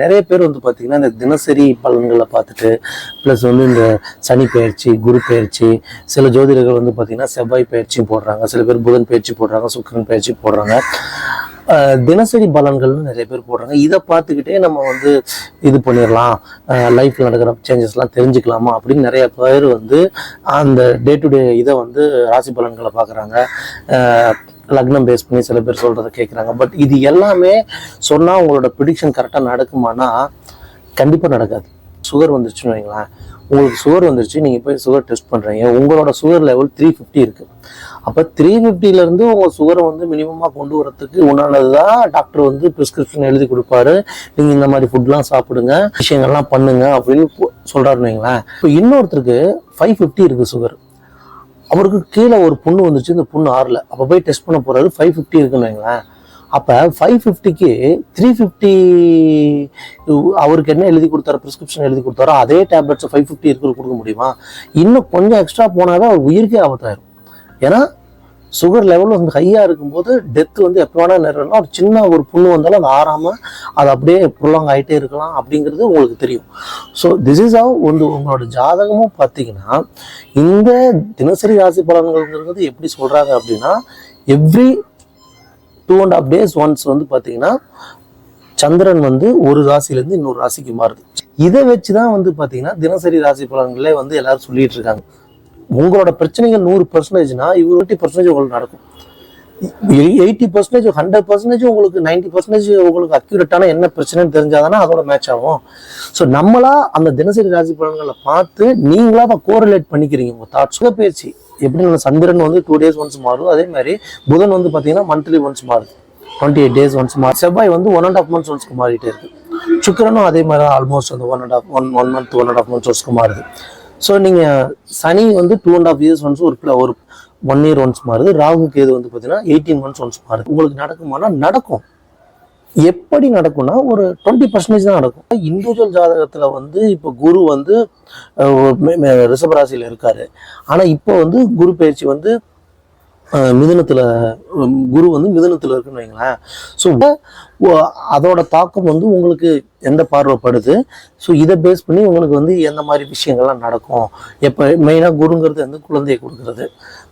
நிறைய பேர் வந்து பார்த்தீங்கன்னா இந்த தினசரி பலன்களை பார்த்துட்டு ப்ளஸ் வந்து இந்த சனி பயிற்சி, குரு பயிற்சி, சில ஜோதிடர்கள் வந்து பார்த்தீங்கன்னா செவ்வாய் பயிற்சியும் போடுறாங்க, சில பேர் புதன் பயிற்சி போடுறாங்க, சுக்கிரன் பயிற்சி போடுறாங்க, தினசரி பலன்கள்னு நிறைய பேர் போடுறாங்க. இதை பார்த்துக்கிட்டே நம்ம வந்து இது பண்ணிடலாம், லைஃப்பில் நடக்கிற சேஞ்சஸ்லாம் தெரிஞ்சுக்கலாமா அப்படின்னு நிறைய பேர் வந்து அந்த டே டு டே இதை வந்து ராசி பலன்களை பார்க்குறாங்க, லக்னம் பேஸ் பண்ணி சில பேர் சொல்கிறத கேட்குறாங்க. பட் இது எல்லாமே சொன்னால் உங்களோட ப்ரிடிக்ஷன் கரெக்டாக நடக்குமானா கண்டிப்பாக நடக்காது. சுகர் வந்துருச்சுன்னு வைங்களேன், உங்களுக்கு சுகர் வந்துருச்சு, நீங்கள் போய் சுகர் டெஸ்ட் பண்ணுறீங்க, உங்களோட சுகர் லெவல் 350 இருக்குது. அப்போ 350லேருந்து உங்கள் சுகரை வந்து மினிமமாக கொண்டு வரத்துக்கு உண்டானது தான் டாக்டர் வந்து ப்ரிஸ்கிரிப்ஷன் எழுதி கொடுப்பாரு. நீங்கள் இந்த மாதிரி ஃபுட்லாம் சாப்பிடுங்க, விஷயங்கள்லாம் பண்ணுங்க அப்படின்னு சொல்கிறாருன்னு வைங்களேன். இப்போ இன்னொருத்தருக்கு 550 இருக்குது சுகர், அவருக்கு கீழே ஒரு புண்ணு வந்துச்சு, இந்த புண்ணு ஆறல, அப்போ போய் டெஸ்ட் பண்ண போகிறாரு, 550 இருக்குன்னு வைங்களேன். அப்போ 550க்கு 350 அவருக்கு என்ன எழுதி கொடுத்தாரோ, ப்ரிஸ்கிரிப்ஷன் எழுதி கொடுத்தாரோ அதே டேப்லெட்ஸை 550 இருக்கிறது கொடுக்க முடியுமா? இன்னும் கொஞ்சம் எக்ஸ்ட்ரா போனாவே அவர் உயிருக்கே ஆபத்தாயிரும். ஏன்னா சுகர் லெவல் வந்து ஹையாக இருக்கும்போது டெத்து வந்து எப்போ வேணால் நேரம்னா ஒரு சின்ன ஒரு புண்ணு வந்தாலும் அது ஆறாமல் அது அப்படியே ப்ரொலாங் ஆகிட்டே இருக்கலாம் அப்படிங்கிறது உங்களுக்கு தெரியும். ஸோ திஸ் இஸ் ஹவ் வந்து உங்களோட ஜாதகமும் பார்த்தீங்கன்னா இந்த தினசரி ராசி பலன்கள்ங்கிறது எப்படி சொல்கிறாங்க அப்படின்னா எவ்ரி 2.5 days ஒன்ஸ் வந்து பார்த்தீங்கன்னா சந்திரன் வந்து ஒரு ராசிலேருந்து இன்னொரு ராசிக்கு மாறுது. இதை வச்சு தான் வந்து பார்த்தீங்கன்னா தினசரி ராசி பலன்களே வந்து எல்லாரும் சொல்லிட்டு இருக்காங்க. உங்களோட பிரச்சனைகள் 100%னா இவர் 80% உங்களுக்கு நடக்கும். 80%, 100% உங்களுக்கு 90% உங்களுக்கு அக்யூரேட்டான என்ன பிரச்சனைன்னு தெரிஞ்சாதானே அதோட மேட்ச் ஆகும். ஸோ நம்மளா அந்த தினசரி ராசி பலன்களை பார்த்து நீங்களா அதை கோரிலேட் பண்ணிக்கிறீங்க உங்க தாட். சுக பயிற்சி எப்படி சந்திரன் வந்து 2 days ஒன்ஸ் மாறும், அதே மாதிரி புதன் வந்து பார்த்தீங்கன்னா மந்த்லி ஒன்ஸ் மாறுது, 28 days ஒன்ஸ் மாறும். செவ்வாய் வந்து 1.5 months ஒன்ஸ்க்கு மாறிட்டே இருக்கு. சுக்கிரனும் அதே மாதிரி ஆல்மோஸ்ட் அந்த 1 month 1.5 months ஒன்ஸ்க்கு மாறுது. ஸோ நீங்கள் சனி வந்து 2.5 years ஒன்ஸ் ஒரு 1 year ஒன்ஸ் மாறுது. ராகு கேது வந்து பார்த்தீங்கன்னா 18 months ஒன்ஸ் மாறுது. உங்களுக்கு நடக்குமானா நடக்கும். எப்படி நடக்கும்னா ஒரு 20% தான் நடக்கும். இண்டிவிஜுவல் ஜாதகத்தில் வந்து இப்போ குரு வந்து ரிஷபராசியில் இருக்காரு, ஆனால் இப்போ வந்து குரு பயிற்சி வந்து மிதுனத்தில், குரு வந்து மிதுனத்தில் இருக்குன்னு வைங்களேன். ஸோ அதோட தாக்கம் வந்து உங்களுக்கு எந்த பார்வைப்படுது, ஸோ இதை பேஸ் பண்ணி உங்களுக்கு வந்து எந்த மாதிரி விஷயங்கள்லாம் நடக்கும். எப்போ மெயினாக குருங்கிறது வந்து குழந்தையை கொடுக்கறது,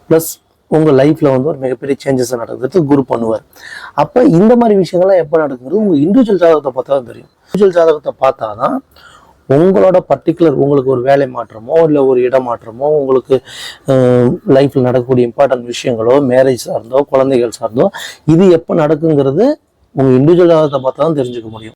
ப்ளஸ் உங்கள் லைஃப்பில் வந்து ஒரு மிகப்பெரிய சேஞ்சஸ் நடக்கிறது குரு பண்ணுவார். அப்போ இந்த மாதிரி விஷயங்கள்லாம் எப்போ நடக்குங்கிறது உங்கள் இண்டிவிஜுவல் ஜாதகத்தை பார்த்தா தான் தெரியும். இண்டிவிஜுவல் ஜாதகத்தை பார்த்தா தான் உங்களோட பர்டிகுலர் உங்களுக்கு ஒரு வேலை மாற்றமோ இல்லை ஒரு இடமாற்றமோ, உங்களுக்கு லைஃப்பில் நடக்கக்கூடிய இம்பார்ட்டன்ட் விஷயங்களோ, மேரேஜ் சார்ந்தோ குழந்தைகள் சார்ந்தோ இது எப்போ நடக்குங்கிறது உங்கள் இண்டிவிஜுவல் ஜாதகத்தை பார்த்தா தான் தெரிஞ்சுக்க முடியும்.